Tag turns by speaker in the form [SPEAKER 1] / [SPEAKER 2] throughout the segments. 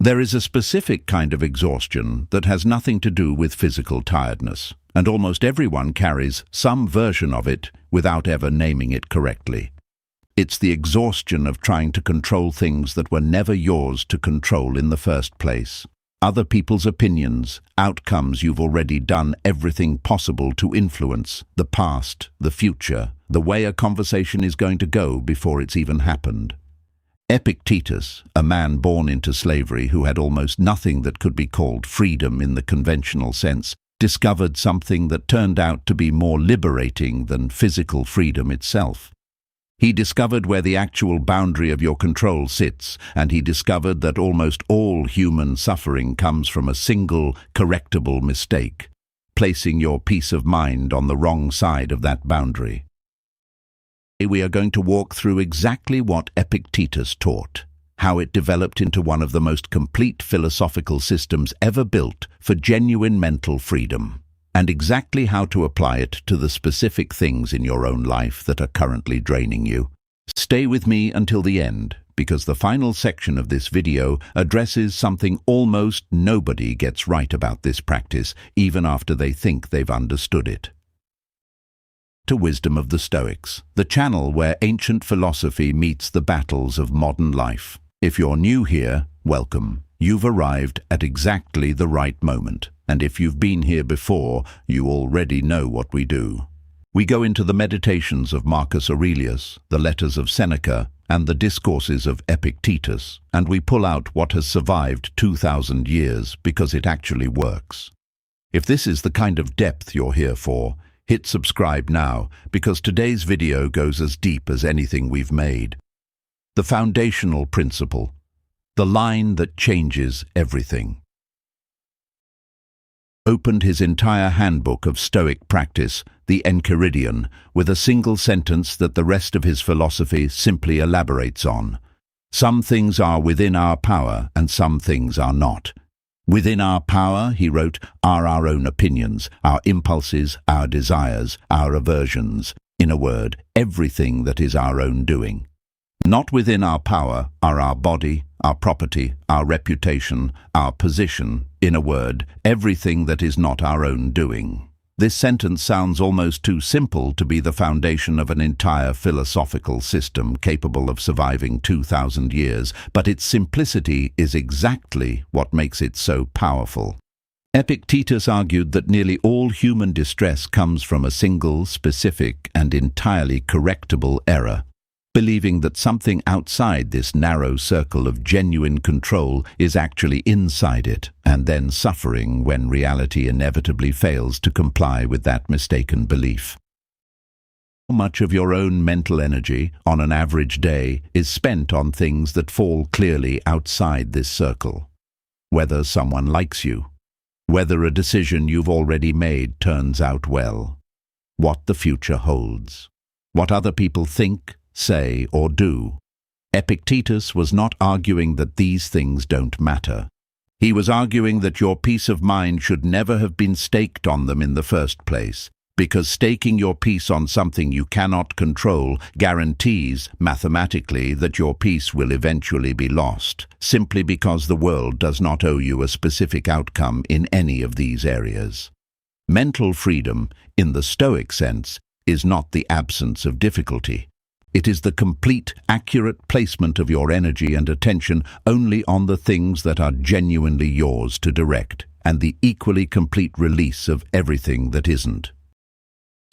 [SPEAKER 1] There is a specific kind of exhaustion that has nothing to do with physical tiredness, and almost everyone carries some version of it without ever naming it correctly. It's the exhaustion of trying to control things that were never yours to control in the first place. Other people's opinions, outcomes you've already done everything possible to influence, the past, the future, the way a conversation is going to go before it's even happened. Epictetus, a man born into slavery who had almost nothing that could be called freedom in the conventional sense, discovered something that turned out to be more liberating than physical freedom itself. He discovered where the actual boundary of your control sits, and he discovered that almost all human suffering comes from a single, correctable mistake, placing your peace of mind on the wrong side of that boundary. We are going to walk through exactly what Epictetus taught, how it developed into one of the most complete philosophical systems ever built for genuine mental freedom, and exactly how to apply it to the specific things in your own life that are currently draining you. Stay with me until the end, because the final section of this video addresses something almost nobody gets right about this practice, even after they think they've understood it. To Wisdom of the Stoics, the channel where ancient philosophy meets the battles of modern life. If you're new here, welcome. You've arrived at exactly the right moment. And if you've been here before, you already know what we do. We go into the meditations of Marcus Aurelius, the letters of Seneca, and the discourses of Epictetus, and we pull out what has survived 2,000 years because it actually works. If this is the kind of depth you're here for, hit subscribe now, because today's video goes as deep as anything we've made. The foundational principle, the line that changes everything. Opened his entire handbook of Stoic practice, the Enchiridion, with a single sentence that the rest of his philosophy simply elaborates on. Some things are within our power and some things are not. Within our power, he wrote, are our own opinions, our impulses, our desires, our aversions. In a word, everything that is our own doing. Not within our power are our body, our property, our reputation, our position. In a word, everything that is not our own doing. This sentence sounds almost too simple to be the foundation of an entire philosophical system capable of surviving 2,000 years, but its simplicity is exactly what makes it so powerful. Epictetus argued that nearly all human distress comes from a single, specific, and entirely correctable error. Believing that something outside this narrow circle of genuine control is actually inside it, and then suffering when reality inevitably fails to comply with that mistaken belief. How much of your own mental energy, on an average day, is spent on things that fall clearly outside this circle? Whether someone likes you, whether a decision you've already made turns out well, what the future holds, what other people think, say, or do. Epictetus was not arguing that these things don't matter. He was arguing that your peace of mind should never have been staked on them in the first place, because staking your peace on something you cannot control guarantees, mathematically, that your peace will eventually be lost, simply because the world does not owe you a specific outcome in any of these areas. Mental freedom, in the Stoic sense, is not the absence of difficulty. It is the complete, accurate placement of your energy and attention only on the things that are genuinely yours to direct, and the equally complete release of everything that isn't. A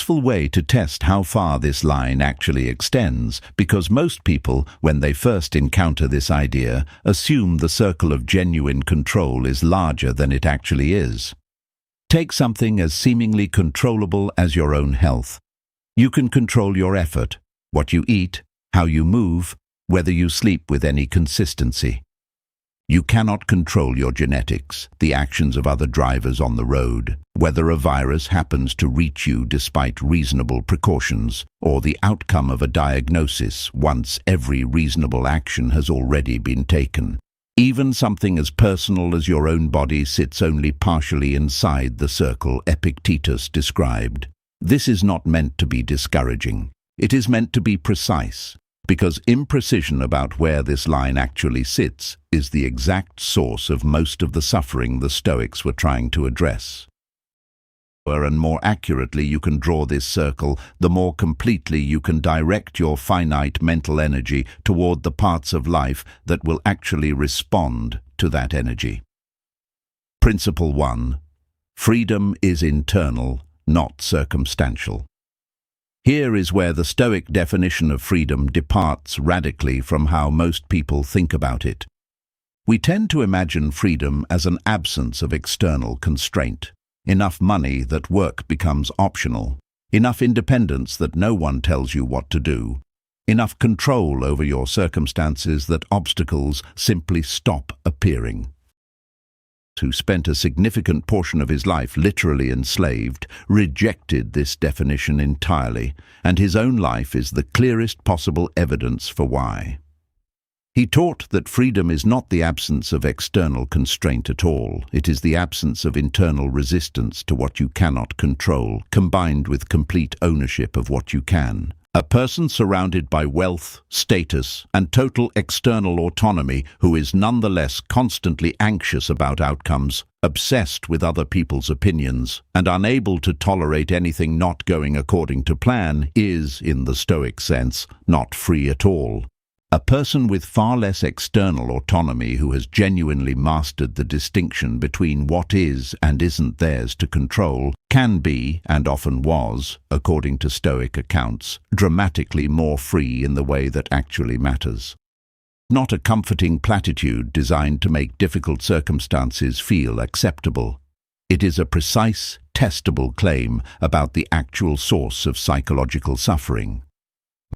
[SPEAKER 1] useful way to test how far this line actually extends, because most people, when they first encounter this idea, assume the circle of genuine control is larger than it actually is. Take something as seemingly controllable as your own health. You can control your effort, what you eat, how you move, whether you sleep with any consistency. You cannot control your genetics, the actions of other drivers on the road, whether a virus happens to reach you despite reasonable precautions, or the outcome of a diagnosis once every reasonable action has already been taken. Even something as personal as your own body sits only partially inside the circle Epictetus described. This is not meant to be discouraging. It is meant to be precise. because imprecision about where this line actually sits is the exact source of most of the suffering the Stoics were trying to address. And more accurately you can draw this circle, the more completely you can direct your finite mental energy toward the parts of life that will actually respond to that energy. Principle 1. Freedom is internal, not circumstantial. Here is where the Stoic definition of freedom departs radically from how most people think about it. We tend to imagine freedom as an absence of external constraint. Enough money that work becomes optional. Enough independence that no one tells you what to do. Enough control over your circumstances that obstacles simply stop appearing. Who spent a significant portion of his life literally enslaved, rejected this definition entirely, and his own life is the clearest possible evidence for why. He taught that freedom is not the absence of external constraint at all. It is the absence of internal resistance to what you cannot control, combined with complete ownership of what you can. A person surrounded by wealth, status, and total external autonomy who is nonetheless constantly anxious about outcomes, obsessed with other people's opinions, and unable to tolerate anything not going according to plan is, in the Stoic sense, not free at all. A person with far less external autonomy who has genuinely mastered the distinction between what is and isn't theirs to control can be, and often was, according to Stoic accounts, dramatically more free in the way that actually matters. Not a comforting platitude designed to make difficult circumstances feel acceptable. It is a precise, testable claim about the actual source of psychological suffering.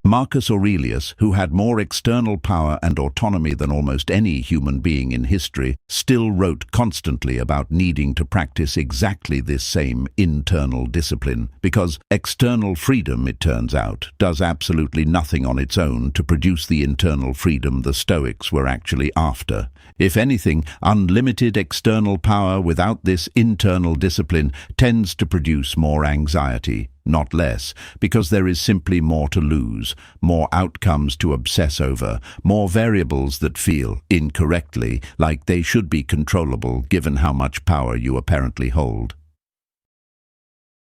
[SPEAKER 1] Marcus Aurelius, who had more external power and autonomy than almost any human being in history, still wrote constantly about needing to practice exactly this same internal discipline, because external freedom, it turns out, does absolutely nothing on its own to produce the internal freedom the Stoics were actually after. If anything, unlimited external power without this internal discipline tends to produce more anxiety, not less, because there is simply more to lose, more outcomes to obsess over, more variables that feel, incorrectly, like they should be controllable given how much power you apparently hold.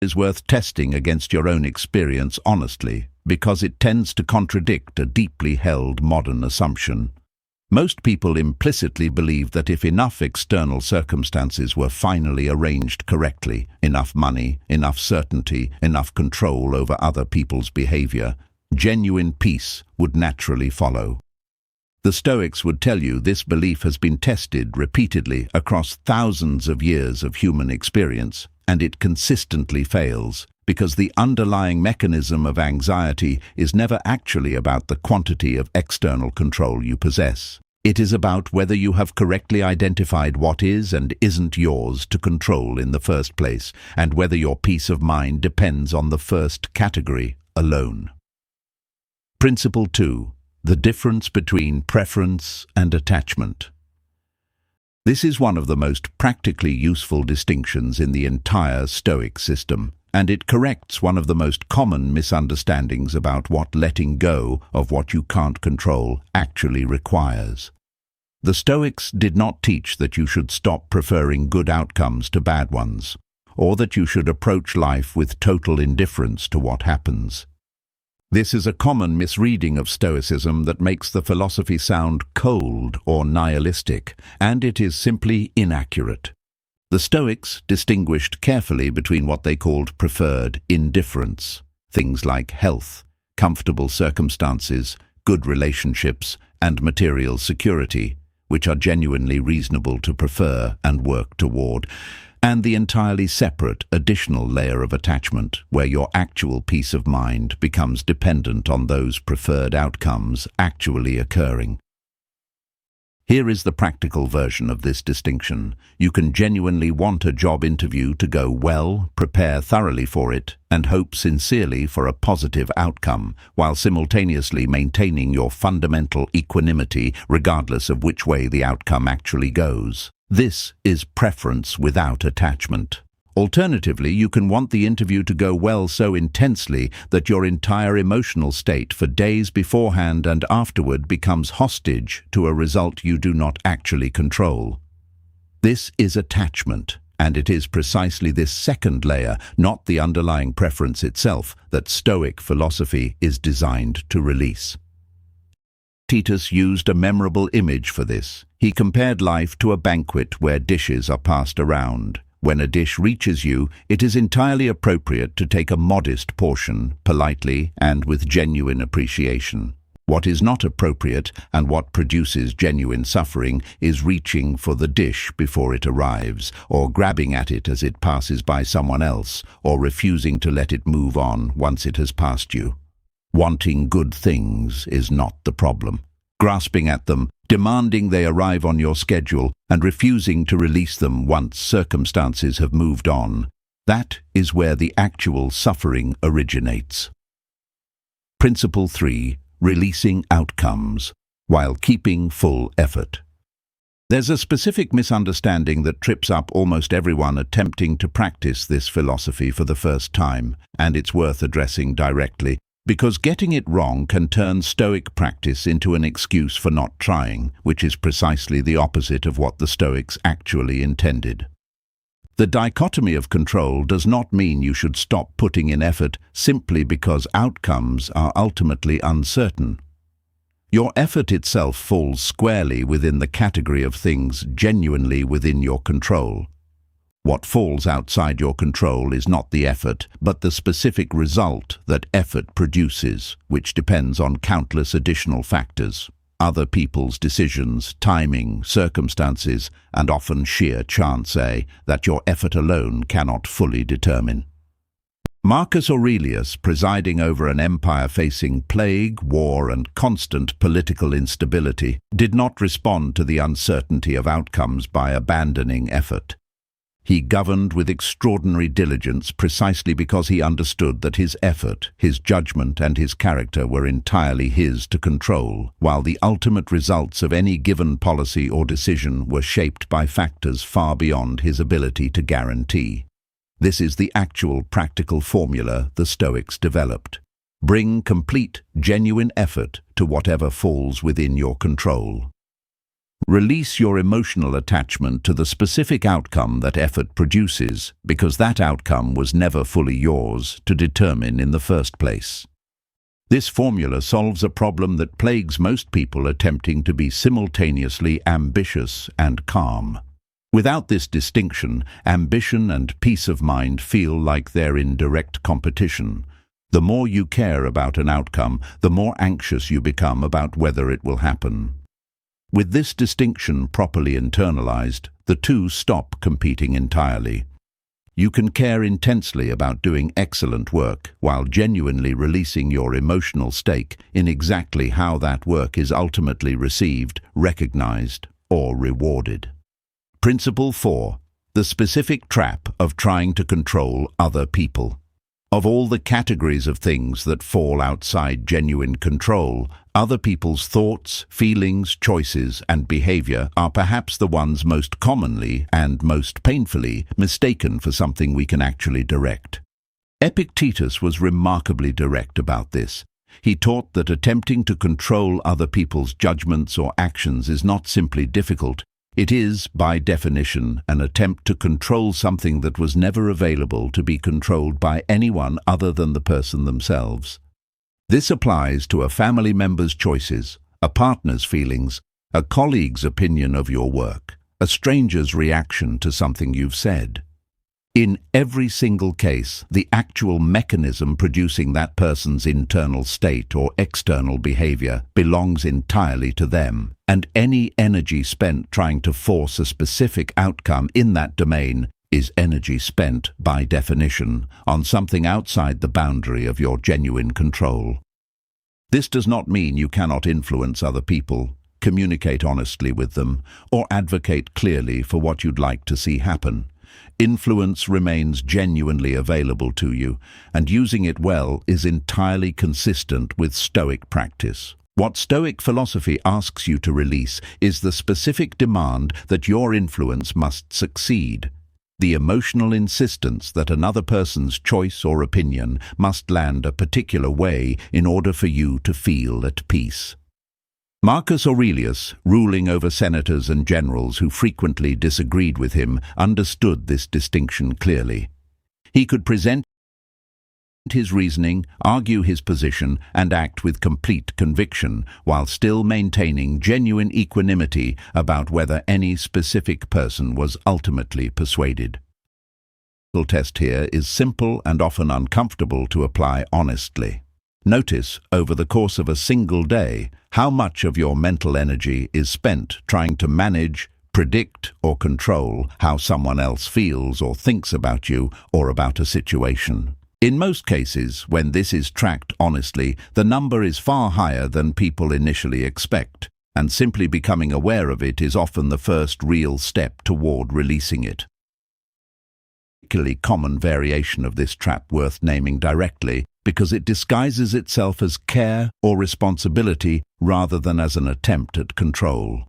[SPEAKER 1] It is worth testing against your own experience honestly, because it tends to contradict a deeply held modern assumption. Most people implicitly believe that if enough external circumstances were finally arranged correctly, enough money, enough certainty, enough control over other people's behavior, genuine peace would naturally follow. The Stoics would tell you this belief has been tested repeatedly across thousands of years of human experience, and it consistently fails, because the underlying mechanism of anxiety is never actually about the quantity of external control you possess. It is about whether you have correctly identified what is and isn't yours to control in the first place, and whether your peace of mind depends on the first category alone. Principle 2. The difference between preference and attachment. This is one of the most practically useful distinctions in the entire Stoic system, and it corrects one of the most common misunderstandings about what letting go of what you can't control actually requires. The Stoics did not teach that you should stop preferring good outcomes to bad ones, or that you should approach life with total indifference to what happens. This is a common misreading of Stoicism that makes the philosophy sound cold or nihilistic, and it is simply inaccurate. The Stoics distinguished carefully between what they called preferred indifference, things like health, comfortable circumstances, good relationships, and material security, which are genuinely reasonable to prefer and work toward, and the entirely separate additional layer of attachment, where your actual peace of mind becomes dependent on those preferred outcomes actually occurring. Here is the practical version of this distinction. You can genuinely want a job interview to go well, prepare thoroughly for it, and hope sincerely for a positive outcome, while simultaneously maintaining your fundamental equanimity regardless of which way the outcome actually goes. This is preference without attachment. Alternatively, you can want the interview to go well so intensely that your entire emotional state for days beforehand and afterward becomes hostage to a result you do not actually control. This is attachment, and it is precisely this second layer, not the underlying preference itself, that Stoic philosophy is designed to release. Epictetus used a memorable image for this. He compared life to a banquet where dishes are passed around. When a dish reaches you, it is entirely appropriate to take a modest portion, politely and with genuine appreciation. What is not appropriate, and what produces genuine suffering, is reaching for the dish before it arrives, or grabbing at it as it passes by someone else, or refusing to let it move on once it has passed you. Wanting good things is not the problem. Grasping at them, demanding they arrive on your schedule, and refusing to release them once circumstances have moved on, that is where the actual suffering originates. Principle 3. Releasing outcomes, while keeping full effort. There's a specific misunderstanding that trips up almost everyone attempting to practice this philosophy for the first time, and it's worth addressing directly, because getting it wrong can turn Stoic practice into an excuse for not trying, which is precisely the opposite of what the Stoics actually intended. The dichotomy of control does not mean you should stop putting in effort simply because outcomes are ultimately uncertain. Your effort itself falls squarely within the category of things genuinely within your control. What falls outside your control is not the effort, but the specific result that effort produces, which depends on countless additional factors. Other people's decisions, timing, circumstances, and often sheer chance, that your effort alone cannot fully determine. Marcus Aurelius, presiding over an empire facing plague, war, and constant political instability, did not respond to the uncertainty of outcomes by abandoning effort. He governed with extraordinary diligence precisely because he understood that his effort, his judgment, and his character were entirely his to control, while the ultimate results of any given policy or decision were shaped by factors far beyond his ability to guarantee. This is the actual practical formula the Stoics developed. Bring complete, genuine effort to whatever falls within your control. Release your emotional attachment to the specific outcome that effort produces, because that outcome was never fully yours to determine in the first place. This formula solves a problem that plagues most people attempting to be simultaneously ambitious and calm. Without this distinction, ambition and peace of mind feel like they're in direct competition. The more you care about an outcome, the more anxious you become about whether it will happen. With this distinction properly internalized, the two stop competing entirely. You can care intensely about doing excellent work while genuinely releasing your emotional stake in exactly how that work is ultimately received, recognized, or rewarded. Principle 4. The specific trap of trying to control other people. Of all the categories of things that fall outside genuine control, other people's thoughts, feelings, choices, and behavior are perhaps the ones most commonly and most painfully mistaken for something we can actually direct. Epictetus was remarkably direct about this. He taught that attempting to control other people's judgments or actions is not simply difficult. It is, by definition, an attempt to control something that was never available to be controlled by anyone other than the person themselves. This applies to a family member's choices, a partner's feelings, a colleague's opinion of your work, a stranger's reaction to something you've said. In every single case, the actual mechanism producing that person's internal state or external behavior belongs entirely to them, and any energy spent trying to force a specific outcome in that domain is energy spent, by definition, on something outside the boundary of your genuine control. This does not mean you cannot influence other people, communicate honestly with them, or advocate clearly for what you'd like to see happen. Influence remains genuinely available to you, and using it well is entirely consistent with Stoic practice. What Stoic philosophy asks you to release is the specific demand that your influence must succeed. the emotional insistence that another person's choice or opinion must land a particular way in order for you to feel at peace. Marcus Aurelius, ruling over senators and generals who frequently disagreed with him, understood this distinction clearly. He could present his reasoning, argue his position, and act with complete conviction, while still maintaining genuine equanimity about whether any specific person was ultimately persuaded. The test here is simple and often uncomfortable to apply honestly. Notice, over the course of a single day, how much of your mental energy is spent trying to manage, predict, or control how someone else feels or thinks about you or about a situation. In most cases, when this is tracked honestly, the number is far higher than people initially expect, and simply becoming aware of it is often the first real step toward releasing it. A particularly common variation of this trap worth naming directly, because it disguises itself as care or responsibility rather than as an attempt at control.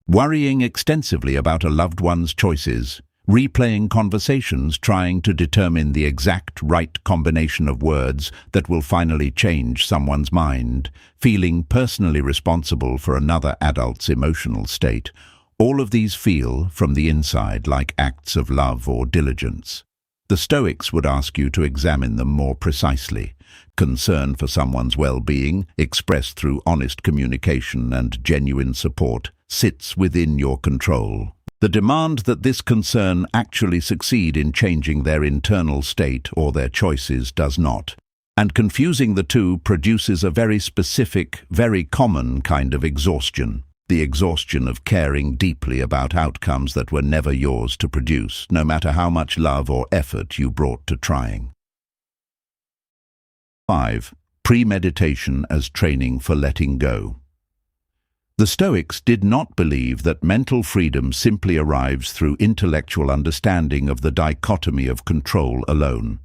[SPEAKER 1] Worrying extensively about a loved one's choices, replaying conversations trying to determine the exact right combination of words that will finally change someone's mind, feeling personally responsible for another adult's emotional state. All of these feel, from the inside, like acts of love or diligence. The Stoics would ask you to examine them more precisely. Concern for someone's well-being, expressed through honest communication and genuine support, sits within your control. The demand that this concern actually succeed in changing their internal state or their choices does not. And confusing the two produces a very specific, very common kind of exhaustion. The exhaustion of caring deeply about outcomes that were never yours to produce, no matter how much love or effort you brought to trying. 5. Premeditation as training for letting go. The Stoics did not believe that mental freedom simply arrives through intellectual understanding of the dichotomy of control alone.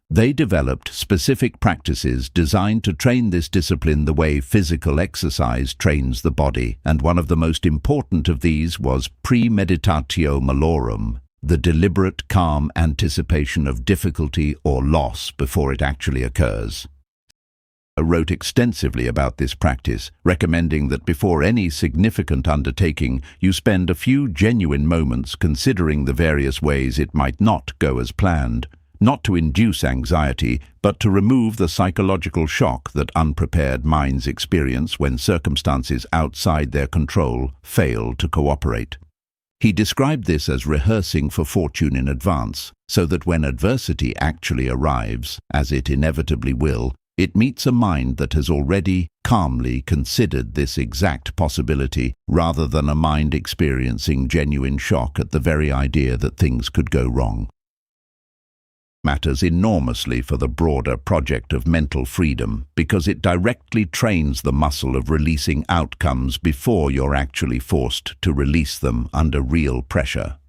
[SPEAKER 1] They developed specific practices designed to train this discipline the way physical exercise trains the body, and one of the most important of these was premeditatio malorum, the deliberate, calm anticipation of difficulty or loss before it actually occurs. Wrote extensively about this practice, recommending that before any significant undertaking, you spend a few genuine moments considering the various ways it might not go as planned, not to induce anxiety, but to remove the psychological shock that unprepared minds experience when circumstances outside their control fail to cooperate. He described this as rehearsing for fortune in advance, so that when adversity actually arrives, as it inevitably will, it meets a mind that has already calmly considered this exact possibility, rather than a mind experiencing genuine shock at the very idea that things could go wrong. Matters enormously for the broader project of mental freedom, because it directly trains the muscle of releasing outcomes before you're actually forced to release them under real pressure.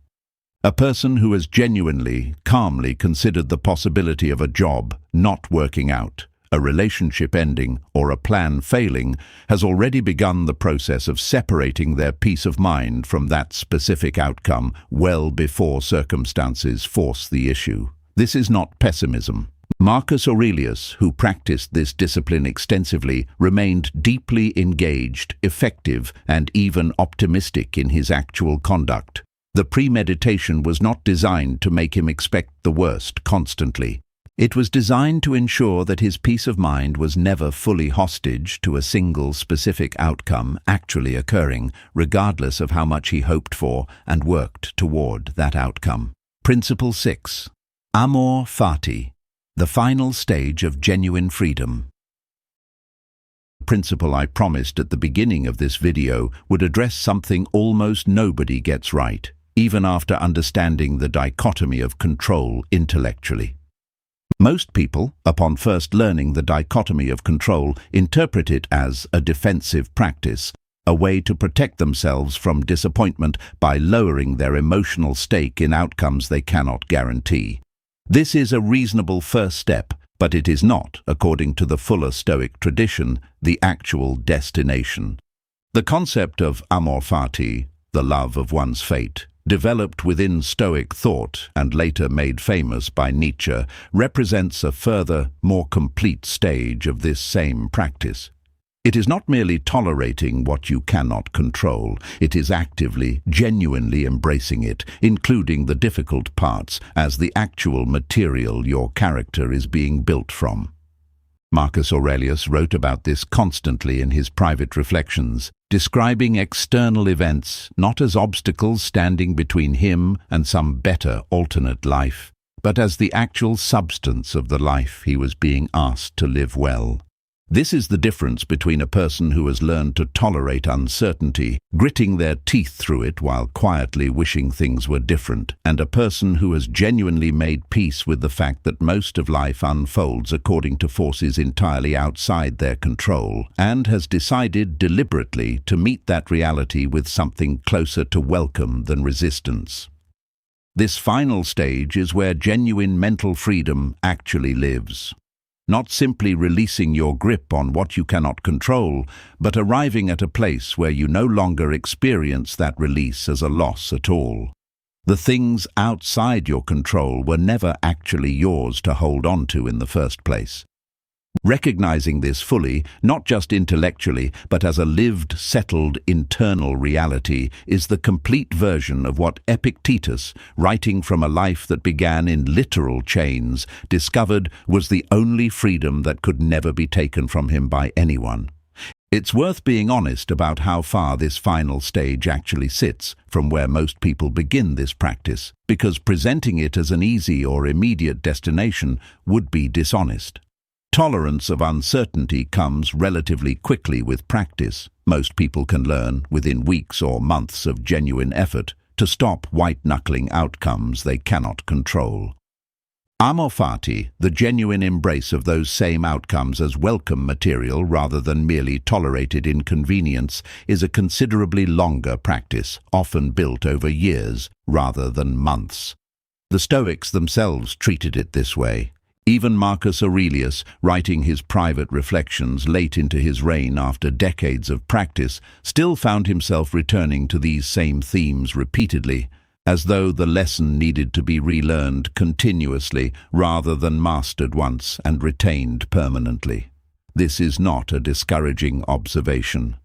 [SPEAKER 1] A person who has genuinely, calmly considered the possibility of a job not working out, a relationship ending, or a plan failing, has already begun the process of separating their peace of mind from that specific outcome well before circumstances force the issue. This is not pessimism. Marcus Aurelius, who practiced this discipline extensively, remained deeply engaged, effective, and even optimistic in his actual conduct. The premeditation was not designed to make him expect the worst constantly. It was designed to ensure that his peace of mind was never fully hostage to a single specific outcome actually occurring, regardless of how much he hoped for and worked toward that outcome. Principle 6. Amor fati, the final stage of genuine freedom. The principle I promised at the beginning of this video would address something almost nobody gets right, even after understanding the dichotomy of control intellectually. Most people, upon first learning the dichotomy of control, interpret it as a defensive practice, a way to protect themselves from disappointment by lowering their emotional stake in outcomes they cannot guarantee. This is a reasonable first step, but it is not, according to the fuller Stoic tradition, the actual destination. The concept of amor fati, the love of one's fate, developed within Stoic thought and later made famous by Nietzsche, represents a further, more complete stage of this same practice. It is not merely tolerating what you cannot control, it is actively, genuinely embracing it, including the difficult parts, as the actual material your character is being built from. Marcus Aurelius wrote about this constantly in his private reflections, describing external events not as obstacles standing between him and some better alternate life, but as the actual substance of the life he was being asked to live well. This is the difference between a person who has learned to tolerate uncertainty, gritting their teeth through it while quietly wishing things were different, and a person who has genuinely made peace with the fact that most of life unfolds according to forces entirely outside their control, and has decided deliberately to meet that reality with something closer to welcome than resistance. This final stage is where genuine mental freedom actually lives. Not simply releasing your grip on what you cannot control, but arriving at a place where you no longer experience that release as a loss at all. The things outside your control were never actually yours to hold on to in the first place. Recognizing this fully, not just intellectually, but as a lived, settled, internal reality, is the complete version of what Epictetus, writing from a life that began in literal chains, discovered was the only freedom that could never be taken from him by anyone. It's worth being honest about how far this final stage actually sits from where most people begin this practice, because presenting it as an easy or immediate destination would be dishonest. Tolerance of uncertainty comes relatively quickly with practice. Most people can learn, within weeks or months of genuine effort, to stop white-knuckling outcomes they cannot control. Amor fati, the genuine embrace of those same outcomes as welcome material rather than merely tolerated inconvenience, is a considerably longer practice, often built over years rather than months. The Stoics themselves treated it this way. Even Marcus Aurelius, writing his private reflections late into his reign after decades of practice, still found himself returning to these same themes repeatedly, as though the lesson needed to be relearned continuously rather than mastered once and retained permanently. This is not a discouraging observation.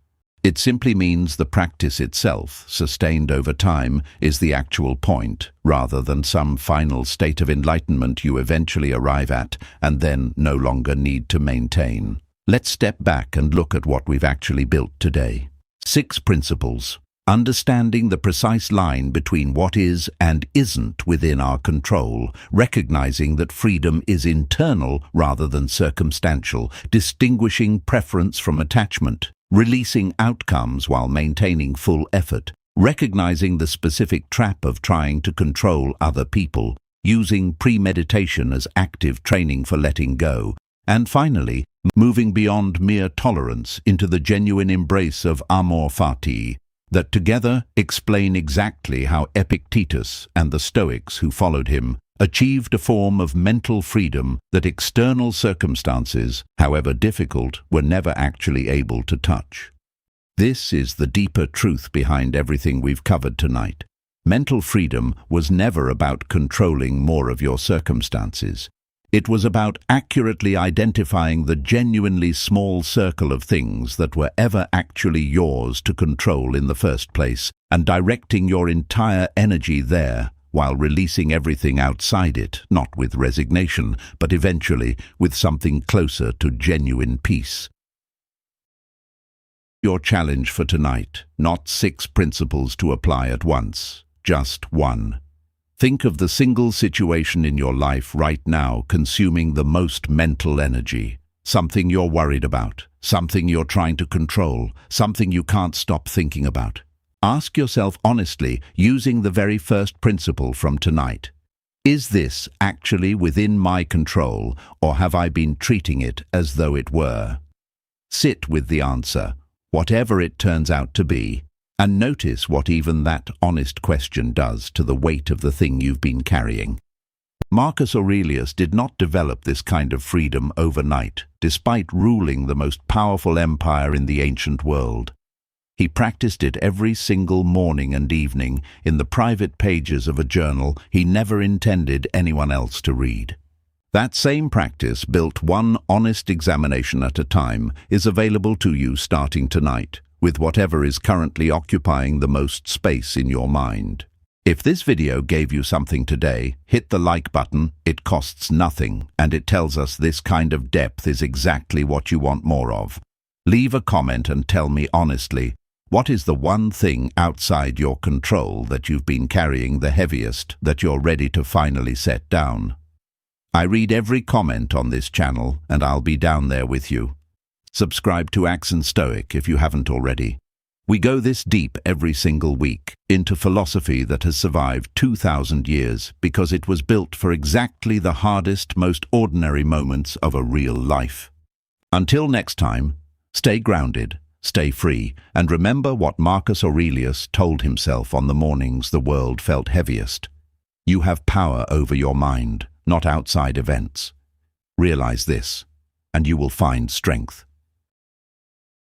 [SPEAKER 1] It simply means the practice itself, sustained over time, is the actual point, rather than some final state of enlightenment you eventually arrive at and then no longer need to maintain. Let's step back and look at what we've actually built today. 6 principles. Understanding the precise line between what is and isn't within our control, recognizing that freedom is internal rather than circumstantial, distinguishing preference from attachment, releasing outcomes while maintaining full effort, recognizing the specific trap of trying to control other people, using premeditation as active training for letting go, and finally, moving beyond mere tolerance into the genuine embrace of amor fati, that together explain exactly how Epictetus and the Stoics who followed him achieved a form of mental freedom that external circumstances, however difficult, were never actually able to touch. This is the deeper truth behind everything we've covered tonight. Mental freedom was never about controlling more of your circumstances. It was about accurately identifying the genuinely small circle of things that were ever actually yours to control in the first place, and directing your entire energy there, while releasing everything outside it, not with resignation, but eventually with something closer to genuine peace. Your challenge for tonight, not 6 principles to apply at once, just 1. Think of the single situation in your life right now consuming the most mental energy. Something you're worried about, something you're trying to control, something you can't stop thinking about. Ask yourself honestly, using the very first principle from tonight. Is this actually within my control, or have I been treating it as though it were? Sit with the answer, whatever it turns out to be, and notice what even that honest question does to the weight of the thing you've been carrying. Marcus Aurelius did not develop this kind of freedom overnight, despite ruling the most powerful empire in the ancient world. He practiced it every single morning and evening in the private pages of a journal he never intended anyone else to read. That same practice, built one honest examination at a time, is available to you starting tonight, with whatever is currently occupying the most space in your mind. If this video gave you something today, hit the like button. It costs nothing, and it tells us this kind of depth is exactly what you want more of. Leave a comment and tell me honestly, what is the one thing outside your control that you've been carrying the heaviest that you're ready to finally set down? I read every comment on this channel, and I'll be down there with you. Subscribe to Accent Stoic if you haven't already. We go this deep every single week into philosophy that has survived 2,000 years because it was built for exactly the hardest, most ordinary moments of a real life. Until next time, stay grounded, stay free, and remember what Marcus Aurelius told himself on the mornings the world felt heaviest. You have power over your mind, not outside events. Realize this, and you will find strength.